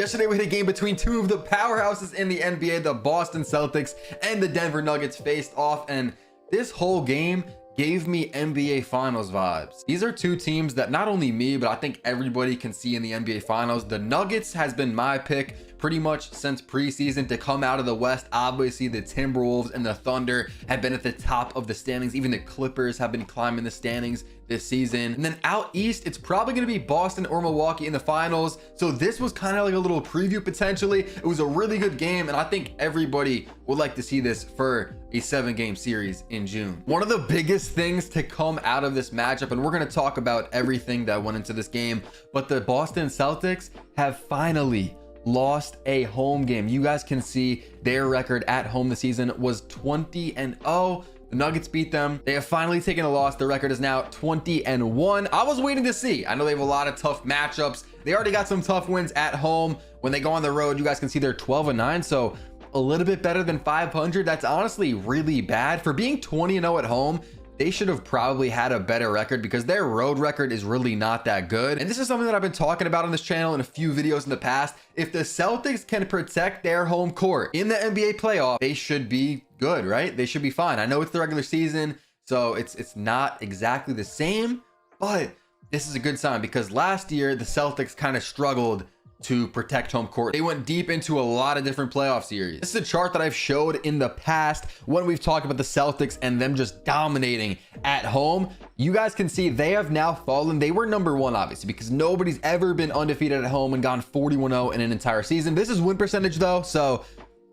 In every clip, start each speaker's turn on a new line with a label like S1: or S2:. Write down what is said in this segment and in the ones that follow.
S1: Yesterday we had a game between two of the powerhouses in the NBA. The Boston Celtics and the Denver Nuggets faced off, and this whole game gave me NBA Finals vibes. These are two teams that not only me, but I think everybody can see in the NBA Finals. The Nuggets has been my pick pretty much since preseason to come out of the West. Obviously, the Timberwolves and the Thunder have been at the top of the standings. Even the Clippers have been climbing the standings this season. And then out East, it's probably going to be Boston or Milwaukee in the finals. So this was kind of like a little preview potentially. It was a really good game, and I think everybody would like to see this for a 7-game series in June. One of the biggest things to come out of this matchup, and we're going to talk about everything that went into this game, but the Boston Celtics have finally lost a home game. You guys can see their record at home this season was 20-0. The Nuggets beat them. They have finally taken a loss. Their record is now 20-1. I was waiting to see. I know they have a lot of tough matchups. They already got some tough wins at home. When they go on the road, you guys can see they're 12-9. So a little bit better than 500. That's honestly really bad. For being 20-0 at home, they should have probably had a better record because their road record is really not that good. And this is something that I've been talking about on this channel in a few videos in the past. If the Celtics can protect their home court in the NBA playoff, they should be good, right? They should be fine. I know it's the regular season, so it's not exactly the same, but this is a good sign because last year the Celtics kind of struggled to protect home court. They went deep into a lot of different playoff series. This is a chart that I've showed in the past when we've talked about the Celtics and them just dominating at home. You guys can see they have now fallen. They were number one, obviously, because nobody's ever been undefeated at home and gone 41-0 in an entire season. This is win percentage though, so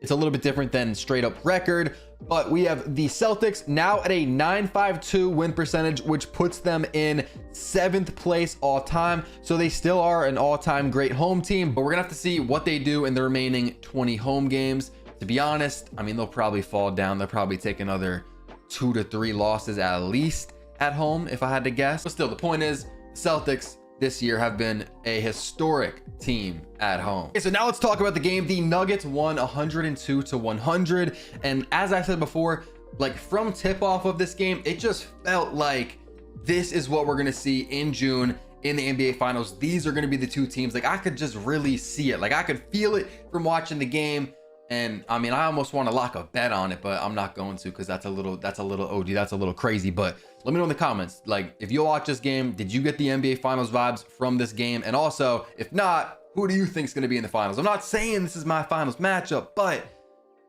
S1: it's a little bit different than straight up record. But we have the Celtics now at a 952 win percentage, which puts them in 7th place all time. So they still are an all-time great home team, but we're gonna have to see what they do in the remaining 20 home games. To be honest, I mean, they'll probably fall down. They'll probably take another 2 to 3 losses at least at home, if I had to guess. But still, the point is, Celtics this year have been a historic team at home. Okay, so now let's talk about the game. The Nuggets won 102-100. And as I said before, like from tip off of this game, it just felt like this is what we're going to see in June in the NBA Finals. These are going to be the two teams. Like I could just really see it. Like I could feel it from watching the game. And I mean, I almost want to lock a bet on it, but I'm not going to because that's a little OD. That's a little crazy. But let me know in the comments, like if you watch this game, did you get the NBA Finals vibes from this game? And also, if not, who do you think is going to be in the finals? I'm not saying this is my finals matchup, but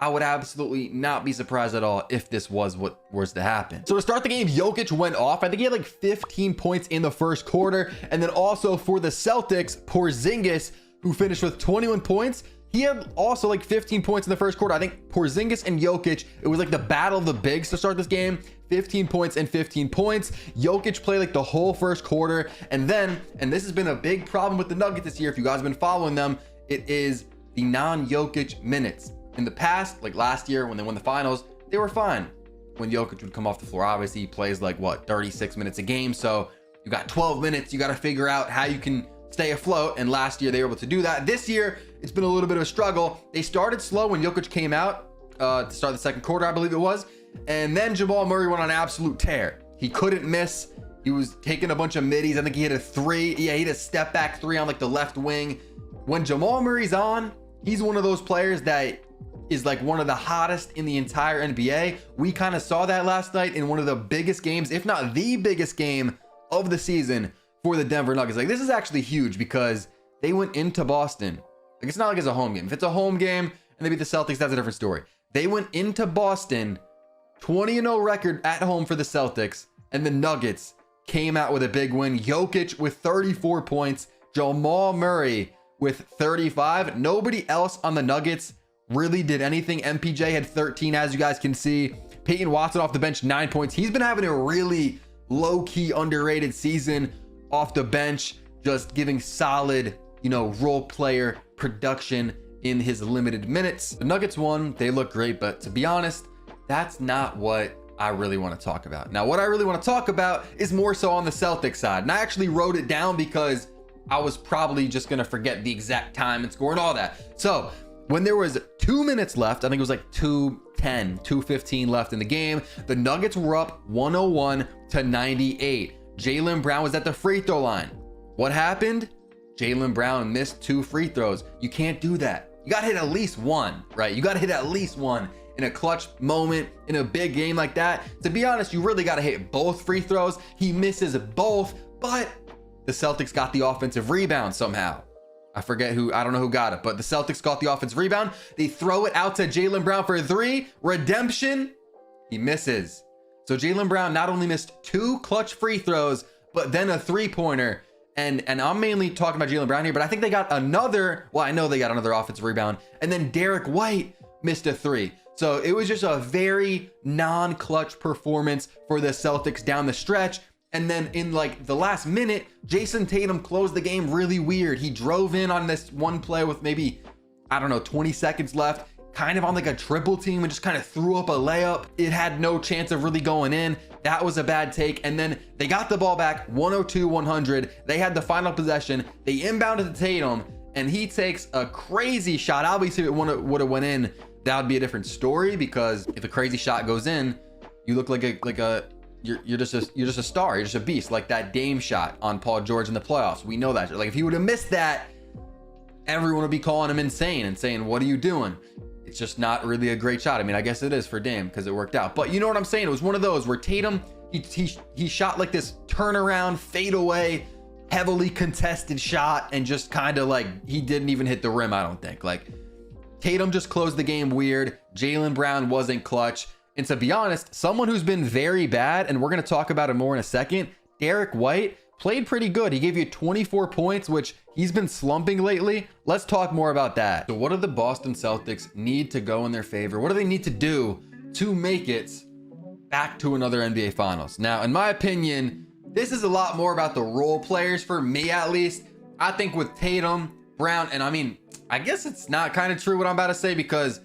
S1: I would absolutely not be surprised at all if this was what was to happen. So to start the game, Jokic went off. I think he had like 15 points in the first quarter. And then also for the Celtics, Porzingis, who finished with 21 points. He had also like 15 points in the first quarter. I think Porzingis and Jokic, it was like the battle of the bigs to start this game. 15 points and 15 points. Jokic played like the whole first quarter. And then, and this has been a big problem with the Nuggets this year, if you guys have been following them, it is the non-Jokic minutes. In the past, like last year when they won the finals, they were fine when Jokic would come off the floor. Obviously, he plays like what, 36 minutes a game. So you got 12 minutes. You got to figure out how you can stay afloat, and last year they were able to do that. This year it's been a little bit of a struggle. They started slow when Jokic came out to start the second quarter, I believe it was, and then Jamal Murray went on an absolute tear. He couldn't miss. He was taking a bunch of middies. I think he hit a 3. Yeah, he hit a step back 3 on like the left wing. When Jamal Murray's on, he's one of those players that is like one of the hottest in the entire NBA. We kind of saw that last night in one of the biggest games, if not the biggest game of the season for the Denver Nuggets. Like this is actually huge because they went into Boston. Like it's not like it's a home game. If it's a home game and they beat the Celtics, that's a different story. They went into Boston, 20-0 record at home for the Celtics, and the Nuggets came out with a big win. Jokic with 34 points, Jamal Murray with 35. Nobody else on the Nuggets really did anything. MPJ had 13, as you guys can see. Peyton Watson off the bench, 9 points. He's been having a really low-key underrated season off the bench, just giving solid, you know, role player production in his limited minutes. The Nuggets won. They look great, but to be honest, that's not what I really want to talk about. Now, what I really want to talk about is more so on the Celtics side. And I actually wrote it down because I was probably just going to forget the exact time and score and all that. So when there was 2 minutes left, I think it was like 2:10, 2:15 left in the game, the Nuggets were up 101-98. Jaylen Brown was at the free throw line. What happened? Jaylen Brown missed 2 free throws. You can't do that. You got to hit at least one, right? You got to hit at least one in a clutch moment, in a big game like that. To be honest, you really got to hit both free throws. He misses both, but the Celtics got the offensive rebound somehow. I don't know who got it, but the Celtics got the offensive rebound. They throw it out to Jaylen Brown for a 3. Redemption. He misses. So Jaylen Brown not only missed 2 clutch free throws, but then a 3-pointer. And I'm mainly talking about Jaylen Brown here, but I think they got another, well, I know they got another offensive rebound. And then Derek White missed a 3. So it was just a very non-clutch performance for the Celtics down the stretch. And then in like the last minute, Jason Tatum closed the game really weird. He drove in on this one play with maybe, I don't know, 20 seconds left, kind of on like a triple team, and just kind of threw up a layup. It had no chance of really going in. That was a bad take. And then they got the ball back 102-100. They had the final possession. They inbounded to Tatum and he takes a crazy shot. Obviously, if it would have went in, that would be a different story, because if a crazy shot goes in, you look like you're just a star. You're just a beast, like that Dame shot on Paul George in the playoffs. We know that. Like if he would have missed that, everyone would be calling him insane and saying, what are you doing? It's just not really a great shot. I mean, I guess it is for Dame because it worked out, but you know what I'm saying? It was one of those where Tatum, he shot like this turnaround fadeaway, heavily contested shot, and just kind of like, he didn't even hit the rim. I don't think. Like Tatum just closed the game weird. Jaylen Brown wasn't clutch. And to be honest, someone who's been very bad, and we're going to talk about it more in a second, Derek White played pretty good. He gave you 24 points, which he's been slumping lately. Let's talk more about that. So what do the Boston Celtics need to go in their favor? What do they need to do to make it back to another NBA Finals? Now, in my opinion, this is a lot more about the role players, for me at least. I think with Tatum, Brown, and I mean, I guess it's not kind of true what I'm about to say, because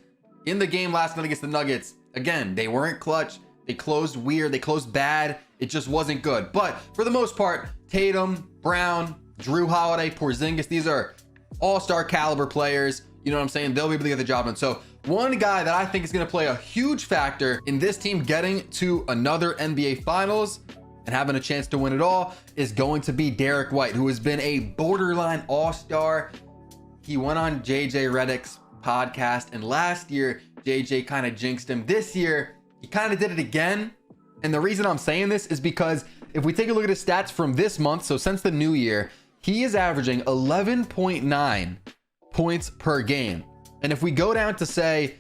S1: in the game last night against the Nuggets, again, they weren't clutch. They closed weird. They closed bad. It just wasn't good. But for the most part, Tatum, Brown, Drew Holiday, Porzingis, these are all-star caliber players. You know what I'm saying? They'll be able to get the job done. So one guy that I think is going to play a huge factor in this team getting to another NBA Finals and having a chance to win it all is going to be Derek White, who has been a borderline all-star. He went on JJ Redick's podcast, and last year JJ kind of jinxed him. This year he kind of did it again, and the reason I'm saying this is because if we take a look at his stats from this month, so since the new year, he is averaging 11.9 points per game. And if we go down to say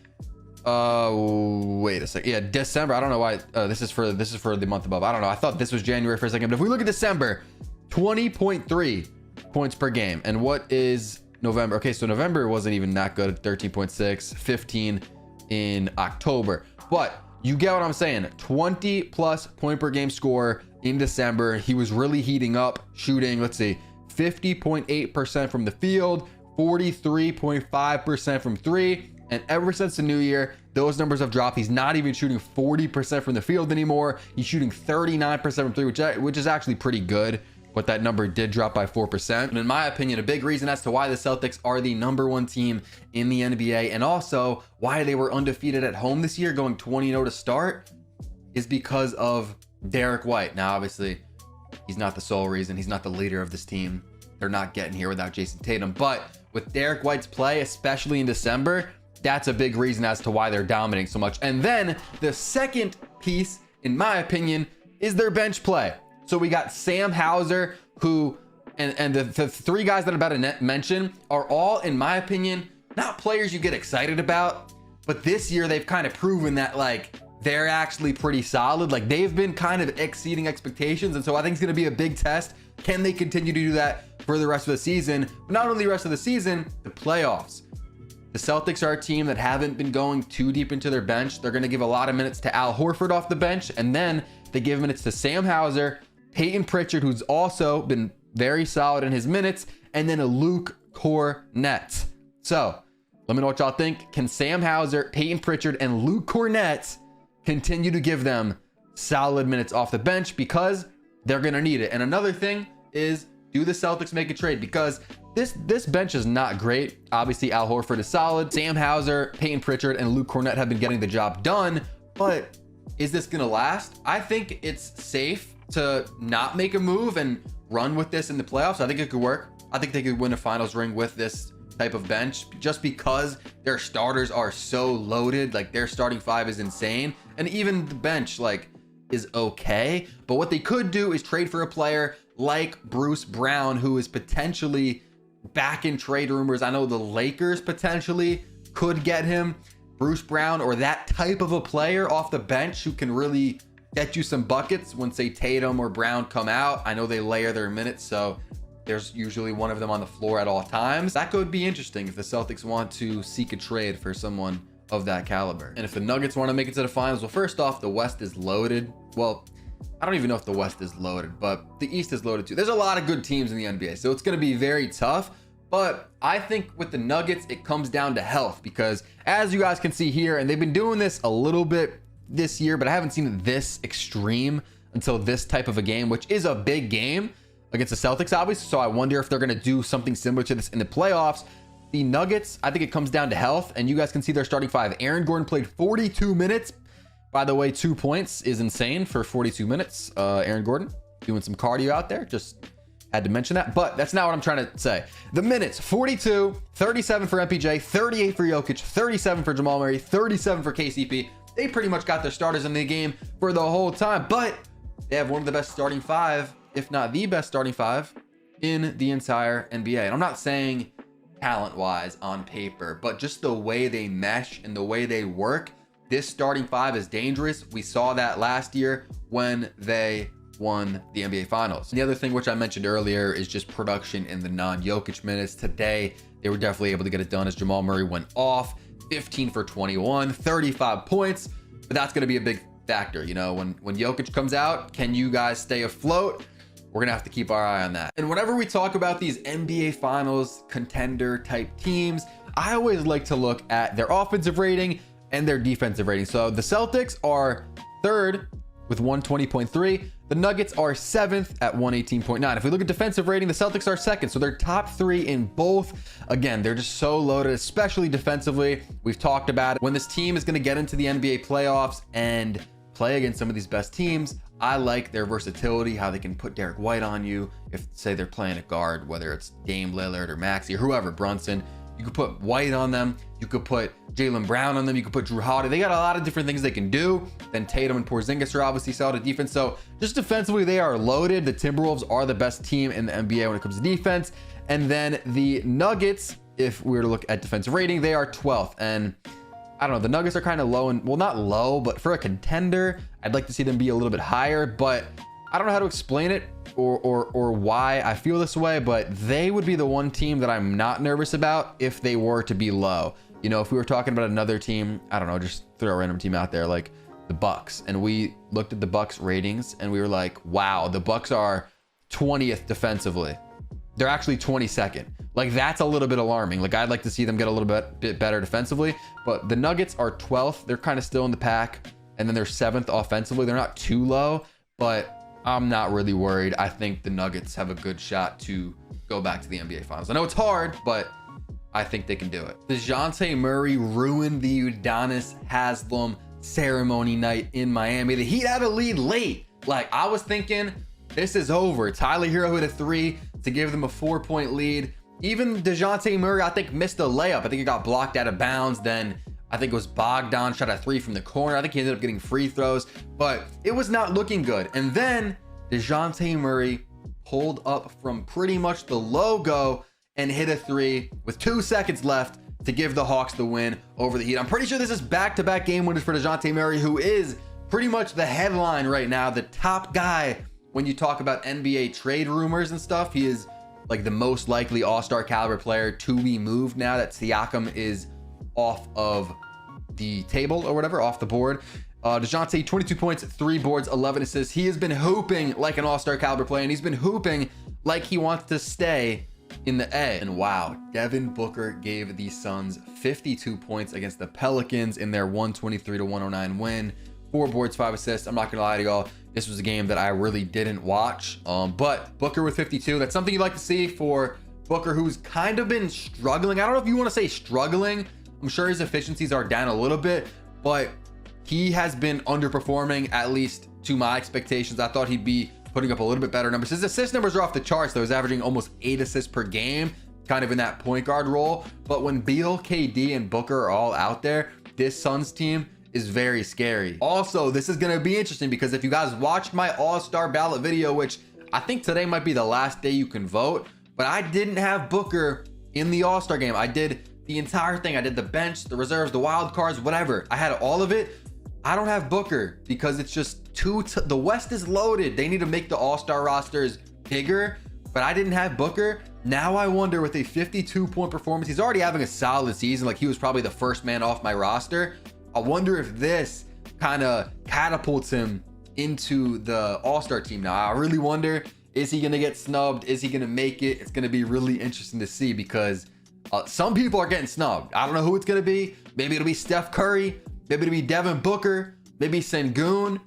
S1: wait a second, yeah, December, I don't know why this is for the month above. I don't know, I thought this was January for a second, but if we look at December, 20.3 points per game. And what is November? Okay, so November wasn't even that good, 13.6, 15 in October, but you get what I'm saying. 20 plus point per game score in December. He was really heating up, shooting, let's see, 50.8% from the field, 43.5% from 3. And ever since the new year, those numbers have dropped. He's not even shooting 40% from the field anymore. He's shooting 39% from 3, which is actually pretty good. But that number did drop by 4%. And in my opinion, a big reason as to why the Celtics are the #1 team in the NBA, and also why they were undefeated at home this year, going 20-0 to start, is because of Derek White. Now, obviously, he's not the sole reason. He's not the leader of this team. They're not getting here without Jason Tatum. But with Derek White's play, especially in December, that's a big reason as to why they're dominating so much. And then the second piece, in my opinion, is their bench play. So we got Sam Hauser, who, and the 3 guys that I'm about to mention are all, in my opinion, not players you get excited about, but this year they've kind of proven that like they're actually pretty solid. Like they've been kind of exceeding expectations. And so I think it's going to be a big test. Can they continue to do that for the rest of the season? But not only the rest of the season, the playoffs. The Celtics are a team that haven't been going too deep into their bench. They're going to give a lot of minutes to Al Horford off the bench, and then they give minutes to Sam Hauser, Peyton Pritchard, who's also been very solid in his minutes, and then a Luke Kornet. So let me know what y'all think. Can Sam Hauser, Peyton Pritchard, and Luke Kornet continue to give them solid minutes off the bench? Because they're going to need it. And another thing is, do the Celtics make a trade? Because this bench is not great. Obviously, Al Horford is solid. Sam Hauser, Peyton Pritchard, and Luke Kornet have been getting the job done. But is this going to last? I think it's safe to not make a move and run with this in the playoffs. I think it could work. I think they could win a finals ring with this type of bench, just because their starters are so loaded. Like, their starting five is insane, and even the bench like is okay. But what they could do is trade for a player like Bruce Brown, who is potentially back in trade rumors. I know the Lakers potentially could get him. Bruce Brown, or that type of a player off the bench who can really get you some buckets when, say, Tatum or Brown come out. I know they layer their minutes, so there's usually one of them on the floor at all times. That could be interesting if the Celtics want to seek a trade for someone of that caliber. And if the Nuggets want to make it to the finals, well, first off, the West is loaded. Well, I don't even know if the West is loaded, but the East is loaded too. There's a lot of good teams in the NBA, so it's going to be very tough. But I think with the Nuggets, it comes down to health, because as you guys can see here, and they've been doing this a little bit this year, but I haven't seen it this extreme until this type of a game, which is a big game against the Celtics, obviously. So I wonder if they're going to do something similar to this in the playoffs. The Nuggets, I think it comes down to health, and you guys can see their starting five. Aaron Gordon played 42 minutes. By the way, 2 points is insane for 42 minutes. Aaron Gordon doing some cardio out there. Just had to mention that, but that's not what I'm trying to say. The minutes: 42, 37 for MPJ, 38 for Jokic, 37 for Jamal Murray, 37 for KCP. They pretty much got their starters in the game for the whole time, but they have one of the best starting five, if not the best starting five, in the entire NBA. And I'm not saying talent-wise on paper, but just the way they mesh and the way they work, this starting five is dangerous. We saw that last year when they won the NBA Finals. And the other thing, which I mentioned earlier, is just production in the non-Jokic minutes. Today, they were definitely able to get it done as Jamal Murray went off, 15 for 21, 35 points. But that's going to be a big factor. You know, when Jokic comes out, can you guys stay afloat? We're going to have to keep our eye on that. And whenever we talk about these NBA Finals contender type teams, I always like to look at their offensive rating and their defensive rating. So the Celtics are third with 120.3. The Nuggets are 7th at 118.9. If we look at defensive rating, the Celtics are second. So they're top 3 in both. Again, they're just so loaded, especially defensively. We've talked about it. When this team is going to get into the NBA playoffs and play against some of these best teams, I like their versatility, how they can put Derek White on you. If, say, they're playing a guard, whether it's Dame Lillard or Maxey or whoever, Brunson, you could put White on them. You could put Jaylen Brown on them. You could put Drew Holiday. They got a lot of different things they can do. Then Tatum and Porzingis are obviously solid at defense. So just defensively, they are loaded. The Timberwolves are the best team in the NBA when it comes to defense. And then the Nuggets, if we were to look at defensive rating, they are 12th. And I don't know, the Nuggets are kind of low, and well, not low, but for a contender, I'd like to see them be a little bit higher. But I don't know how to explain it or why I feel this way, but they would be the one team that I'm not nervous about if they were to be low. You know, if we were talking about another team, I don't know, just throw a random team out there like the Bucks, and we looked at the Bucks ratings and we were like, wow, the Bucks are 20th defensively. They're actually 22nd. Like, that's a little bit alarming. Like, I'd like to see them get a little bit better defensively, but the Nuggets are 12th. They're kind of still in the pack, and then they're 7th offensively. They're not too low, but I'm not really worried. I think the Nuggets have a good shot to go back to the NBA Finals. I know it's hard, but I think they can do it. DeJounte Murray ruined the Udonis Haslem ceremony night in Miami. The Heat had a lead late. Like, I was thinking, this is over. Tyler Hero hit a 3 to give them a 4-point lead. Even DeJounte Murray, I think, missed a layup. I think it got blocked out of bounds. Then I think it was Bogdan shot a 3 from the corner. I think he ended up getting free throws, but it was not looking good. And then DeJounte Murray pulled up from pretty much the logo and hit a 3 with 2 seconds left to give the Hawks the win over the Heat. I'm pretty sure this is back-to-back game winners for DeJounte Murray, who is pretty much the headline right now, the top guy when you talk about NBA trade rumors and stuff. He is like the most likely all-star caliber player to be moved now that Siakam is off of the table or whatever, off the board. DeJounte, 22 points, 3 boards, 11 assists. He has been hooping like an all-star caliber player, and he's been hooping like he wants to stay in the A. And wow, Devin Booker gave the Suns 52 points against the Pelicans in their 123-109 win. 4 boards, 5 assists. I'm not gonna lie to y'all, this was a game that I really didn't watch, but Booker with 52, that's something you'd like to see for Booker, who's kind of been struggling. I don't know if you want to say struggling. I'm sure his efficiencies are down a little bit, but he has been underperforming, at least to my expectations. I thought he'd be putting up a little bit better numbers. His assist numbers are off the charts though. He's averaging almost 8 assists per game, kind of in that point guard role. But when Beal, KD, and Booker are all out there, this Suns team is very scary. Also, this is going to be interesting because if you guys watched my all-star ballot video, which I think today might be the last day you can vote, but I didn't have Booker in the all-star game. I did the entire thing. I did the bench, the reserves, the wild cards, whatever. I had all of it. I don't have Booker because it's just the West is loaded. They need to make the all-star rosters bigger, but I didn't have Booker. Now I wonder, with a 52-point performance, he's already having a solid season. Like, he was probably the first man off my roster. I wonder if this kind of catapults him into the all-star team. Now, I really wonder, is he going to get snubbed? Is he going to make it? It's going to be really interesting to see because some people are getting snubbed. I don't know who it's going to be. Maybe it'll be Steph Curry. Maybe it'll be Devin Booker. Maybe Sengun.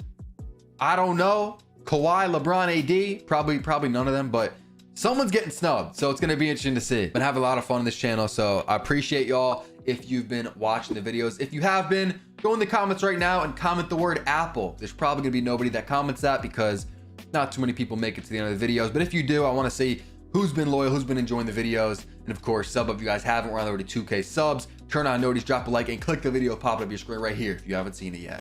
S1: I don't know. Kawhi, LeBron, AD. Probably none of them, but someone's getting snubbed. So it's going to be interesting to see. I'm going to have a lot of fun on this channel. So I appreciate y'all if you've been watching the videos. If you have been, go in the comments right now and comment the word Apple. There's probably going to be nobody that comments that because not too many people make it to the end of the videos. But if you do, I want to see who's been loyal, who's been enjoying the videos. And of course, sub if you guys haven't. We're on the road to 2K subs. Turn on notice, drop a like, and click the video pop up your screen right here if you haven't seen it yet.